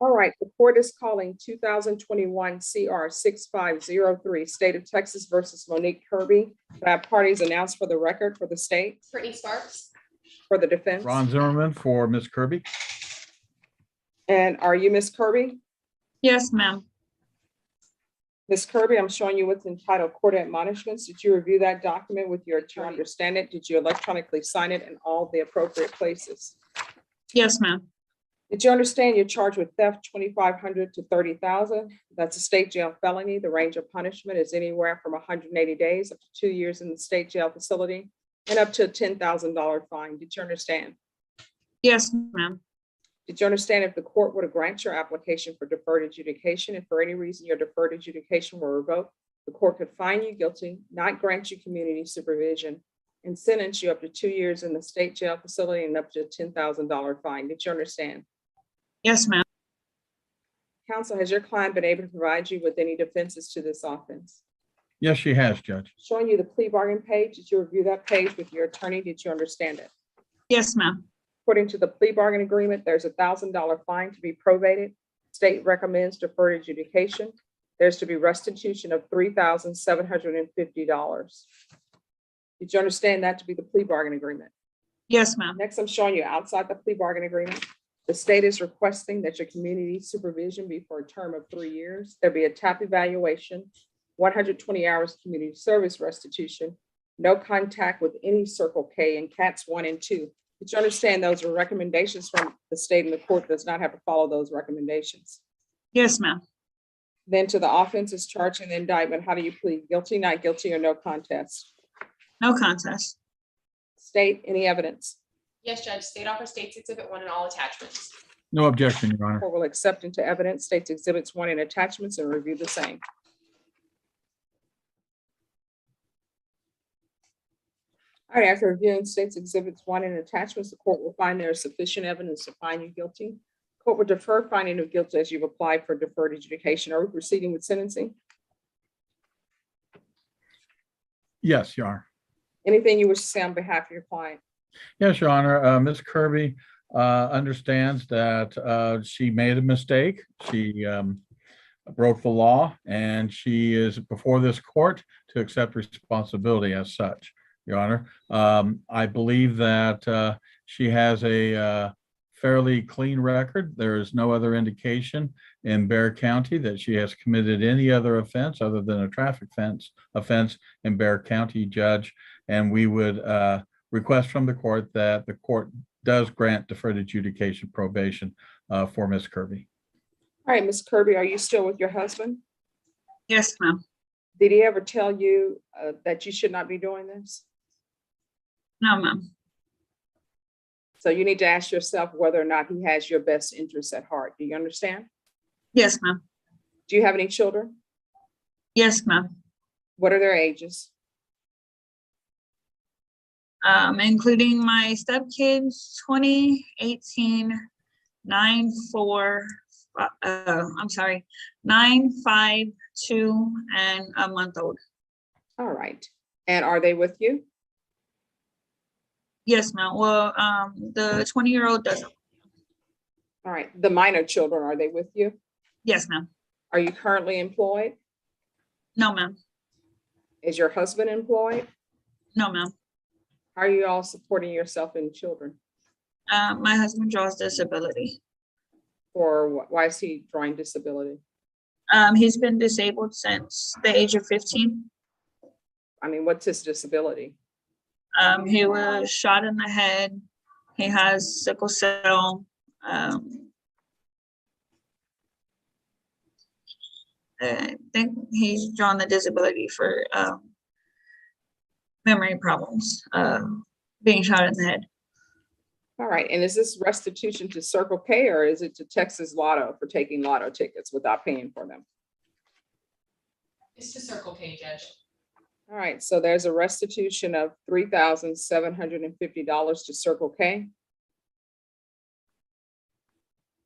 All right, the court is calling 2021 CR 6503, State of Texas versus Monique Kirby. That parties announced for the record for the state, Brittany Sparks. for the defense. Ron Zimmerman for Ms. Kirby. And are you Ms. Kirby? Yes, ma'am. Ms. Kirby, I'm showing you what's entitled Court Admonishments. Did you review that document with your attorney? Understand it? Did you electronically sign it in all the appropriate places? Yes, ma'am. Did you understand you're charged with theft, 2,500 to 30,000? That's a state jail felony. The range of punishment is anywhere from 180 days up to 2 years in the state jail facility and up to a $10,000 fine. Did you understand? Yes, ma'am. Did you understand if the court were to grant your application for deferred adjudication, if for any reason your deferred adjudication were revoked, the court could find you guilty, not grant you community supervision, and sentence you up to 2 years in the state jail facility and up to a $10,000 fine? Did you understand? Yes, ma'am. Counsel, has your client been able to provide you with any defenses to this offense? Yes, she has, Judge. Showing you the plea bargain page, did you review that page with your attorney? Did you understand it? Yes, ma'am. According to the plea bargain agreement, there's a $1,000 fine to be probated. State recommends deferred adjudication. There's to be restitution of $3,750. Did you understand that to be the plea bargain agreement? Yes, ma'am. Next, I'm showing you outside the plea bargain agreement. The state is requesting that your community supervision be for a term of 3 years. There be a TAP evaluation, 120 hours of community service restitution, no contact with any Circle K and CATs 1 and 2. Did you understand those are recommendations from the state, and the court does not have to follow those recommendations? Yes, ma'am. Then to the offenses charged in the indictment, how do you plead? Guilty, not guilty, or no contest? No contest. State, any evidence? Yes, Judge. State offers State's Exhibit 1 and all attachments. No objection, Your Honor. Court will accept into evidence State's Exhibits 1 and attachments and review the same. All right, after reviewing State's Exhibits 1 and attachments, the court will find there is sufficient evidence to find you guilty. Court will defer finding of guilt as you've applied for deferred adjudication. Are we proceeding with sentencing? Yes, Your Honor. Anything you wish to say on behalf of your client? Yes, Your Honor. Ms. Kirby understands that she made a mistake. She broke the law, and she is before this court to accept responsibility as such, Your Honor. I believe that she has a fairly clean record. There is no other indication in Bexar County that she has committed any other offense other than a traffic offense in Bexar County, Judge. And we would request from the court that the court does grant deferred adjudication probation for Ms. Kirby. All right, Ms. Kirby, are you still with your husband? Yes, ma'am. Did he ever tell you that you should not be doing this? No, ma'am. So you need to ask yourself whether or not he has your best interests at heart. Do you understand? Yes, ma'am. Do you have any children? Yes, ma'am. What are their ages? Including my stepkids, 20, 18, 9, 4, 9, 5, 2, and a month old. All right. And are they with you? Yes, ma'am. Well, the 20-year-old doesn't. All right. The minor children, are they with you? Yes, ma'am. Are you currently employed? No, ma'am. Is your husband employed? No, ma'am. How are you all supporting yourself and children? My husband draws disability. Or why is he drawing disability? He's been disabled since the age of 15. I mean, what's his disability? He was shot in the head. He has sickle cell. I think he's drawn the disability for memory problems, being shot in the head. All right. And is this restitution to Circle K or is it to Texas Lotto for taking lotto tickets without paying for them? It's to Circle K, Judge. All right. So there's a restitution of $3,750 to Circle K.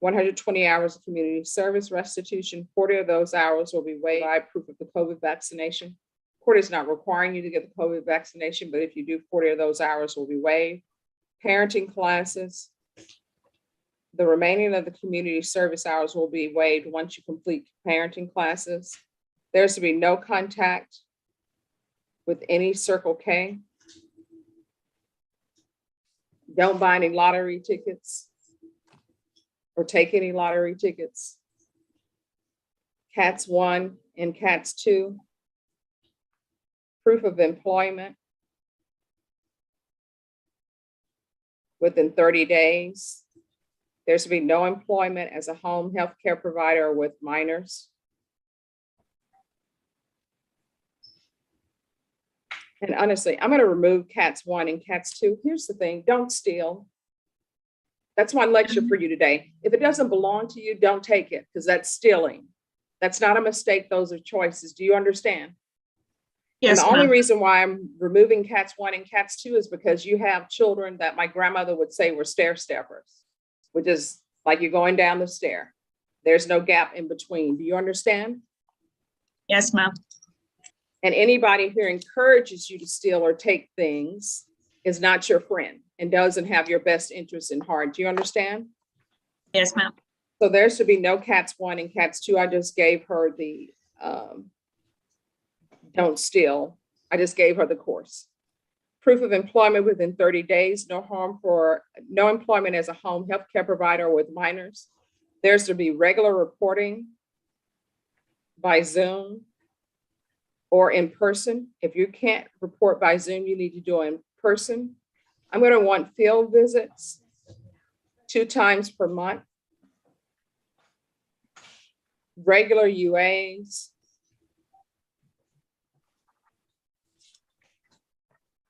120 hours of community service restitution. 40 of those hours will be waived by proof of the COVID vaccination. Court is not requiring you to get the COVID vaccination, but if you do, 40 of those hours will be waived. Parenting classes, The remaining of the community service hours will be waived once you complete parenting classes. There's to be no contact with any Circle K. Don't buy any lottery tickets or take any lottery tickets. CATS 1 and CATS 2. Proof of employment within 30 days. There's to be no employment as a home health care provider with minors. And honestly, I'm going to remove CATS 1 and CATS 2. Here's the thing, don't steal. That's my lecture for you today. If it doesn't belong to you, don't take it, because that's stealing. That's not a mistake. Those are choices. Do you understand? And Yes, the only ma'am. reason why I'm removing CATS 1 and CATS 2 is because you have children that my grandmother would say were stair steppers, which is like you're going down the stair. There's no gap in between. Do you understand? Yes, ma'am. And anybody who encourages you to steal or take things is not your friend and doesn't have your best interests in heart. Do you understand? Yes, ma'am. So there should be no CATS 1 and CATS 2. I just gave her the don't steal. I just gave her the course. Proof of employment within 30 days, no employment as a home healthcare provider with minors. There's to be regular reporting by Zoom or in person. If you can't report by Zoom, you need to do it in person. I'm going to want field visits 2 times per month. Regular UAs.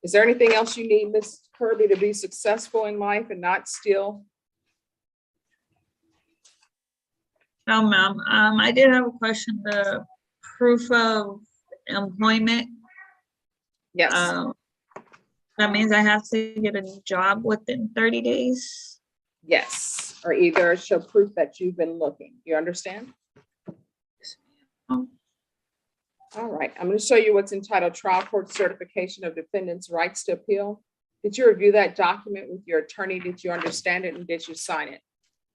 Is there anything else you need, Ms. Kirby, to be successful in life and not steal? No, ma'am. I did have a question. The proof of employment, Yes, that means I have to get a job within 30 days. yes, or either show proof that you've been looking. You understand? Oh, All right, I'm going to show you what's entitled Trial Court Certification of Defendant's Rights to Appeal. Did you review that document with your attorney? Did you understand it and did you sign it?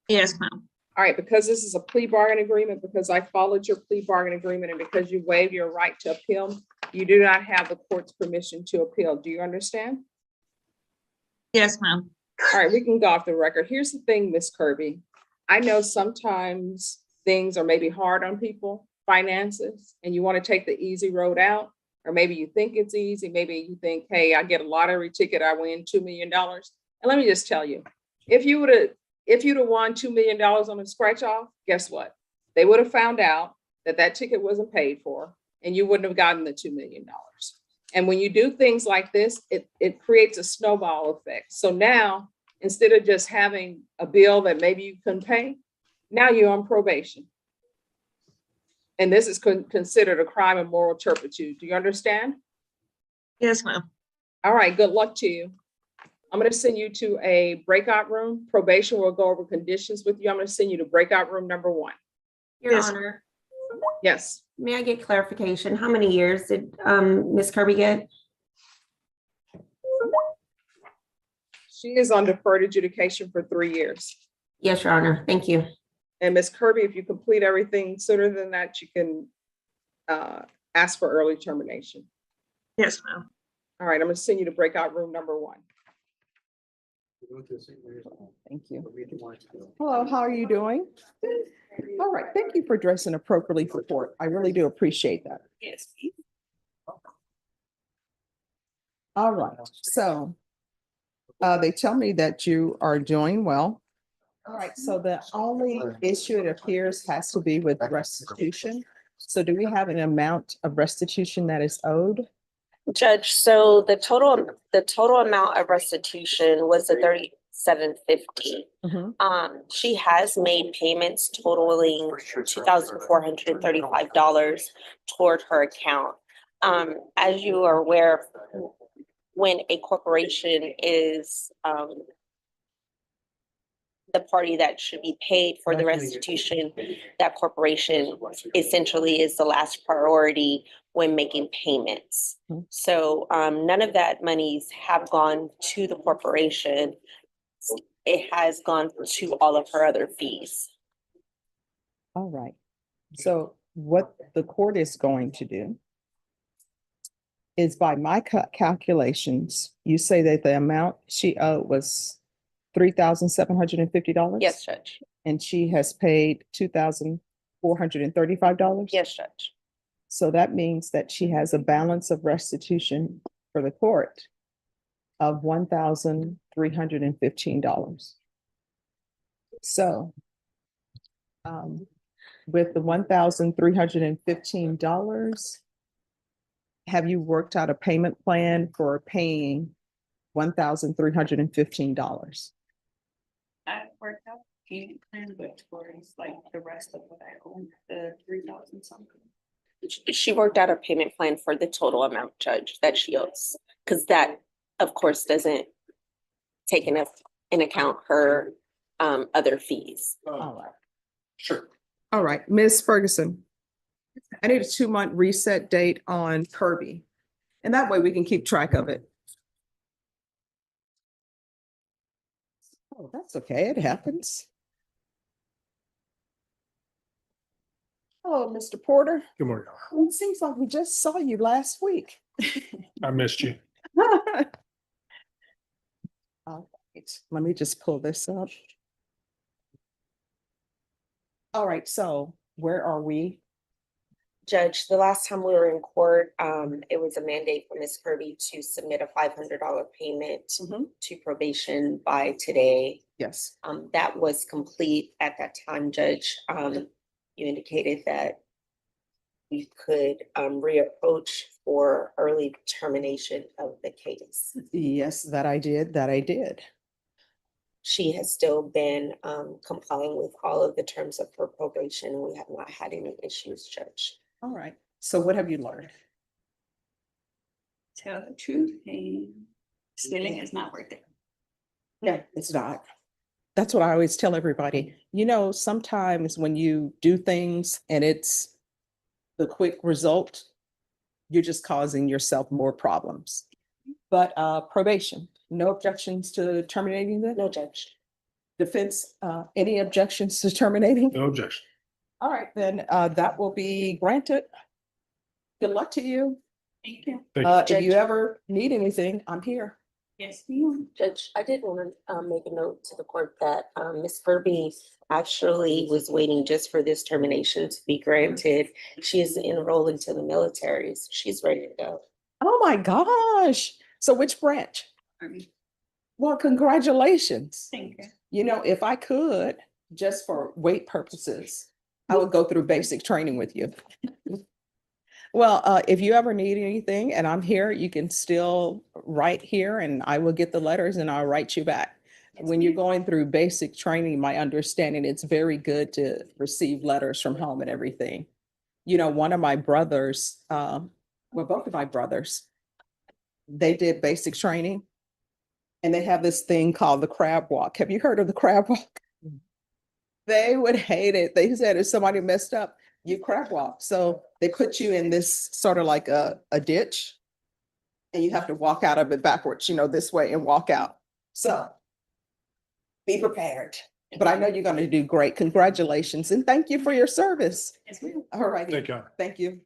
yes, ma'am. All right, because this is a plea bargain agreement, because I followed your plea bargain agreement, and because you waived your right to appeal, you do not have the court's permission to appeal. Do you understand? Yes, ma'am. All right, we can go off the record. Here's the thing, Miss Kirby. I know sometimes things are maybe hard on people, finances, and you want to take the easy road out, or maybe you think it's easy. Maybe you think, hey, I get a lottery ticket, I win $2 million. And let me just tell you, if you'd have won $2 million on a scratch off, guess what? They would have found out that that ticket wasn't paid for, and you wouldn't have gotten the $2 million. And when you do things like this, it creates a snowball effect. So now, instead of just having a bill that maybe you couldn't pay, now you're on probation. And this is considered a crime of moral turpitude. Do you understand? Yes, ma'am. All right, good luck to you. I'm going to send you to a breakout room. Probation will go over conditions with you. I'm going to send you to breakout room number 1. Your Yes. Honor, Yes. may I get clarification? How many years did Ms. Kirby get? She is on deferred adjudication for 3 years. Yes, Your Honor. Thank you. And Ms. Kirby, if you complete everything sooner than that, you can ask for early termination. Yes, ma'am. All right, I'm going to send you to breakout room number 1. Thank you. Hello, how are you doing? All right, thank you for dressing appropriately for court. I really do appreciate that. Yes. All right, so they tell me that you are doing well. All right, so the only issue it appears has to be with restitution. So do we have an amount of restitution that is owed? Judge, so the total amount of restitution was the $37.50. She has made payments totaling $2,435 toward her account. As you are aware, when a corporation is the party that should be paid for the restitution, that corporation essentially is the last priority when making payments. So none of that monies have gone to the corporation. it has gone to all of her other fees. All right. So what the court is going to do is by my calculations, you say that the amount she owed was $3,750? Yes, Judge. And she has paid $2,435? Yes, Judge. So that means that she has a balance of restitution for the court of $1,315. So with the $1,315, have you worked out a payment plan for paying $1,315? I worked out payment plan, but towards like the rest of what I own, the 3,000 something. She worked out a payment plan for the total amount, Judge, that she owes, because that, of course, doesn't take enough in account her other fees. All right. Sure. All right, Ms. Ferguson. I need a 2-month reset date on Kirby. And that way we can keep track of it. Oh, that's okay. It happens. Hello, Mr. Porter. Good morning. It seems like we just saw you last week. I missed you. All right, let me just pull this up. All right, so where are we? Judge, the last time we were in court, it was a mandate for Ms. Kirby to submit a $500 payment to probation by today. Yes. That was complete at that time, Judge. You indicated that we could reapproach for early termination of the case. Yes, that I did. She has still been complying with all of the terms of her probation. We have not had any issues, Judge. All right, so what have you learned? Tell the truth, and stealing is not worth it. No, it's not. That's what I always tell everybody. You know, sometimes when you do things and it's the quick result, you're just causing yourself more problems. But probation, no objections to terminating that? No, Judge. Defense, any objections to terminating? No objection. All right, then that will be granted. Good luck to you. Thank you. Thank If you Judge. ever need anything, I'm here. Yes, you. Judge, I did want to make a note to the court that Ms. Kirby actually was waiting just for this termination to be granted. She is enrolled into the military. So she's ready to go. Oh my gosh. So which branch? Army. Well, congratulations. Thank you. You know, if I could, just for weight purposes, I would go through basic training with you. Well, if you ever need anything and I'm here, you can still write here and I will get the letters and I'll write you back. When you're going through basic training, my understanding, it's very good to receive letters from home and everything. You know, one of my brothers, well, both of my brothers, they did basic training and they have this thing called the crab walk. Have you heard of the crab walk? They would hate it. They said if somebody messed up, you crab walk. So they put you in this sort of like a ditch and you have to walk out of it backwards, you know, this way and walk out. So be prepared. But I know you're going to do great. Congratulations and thank you for your service. Yes, ma'am. All righty. you. Thank you.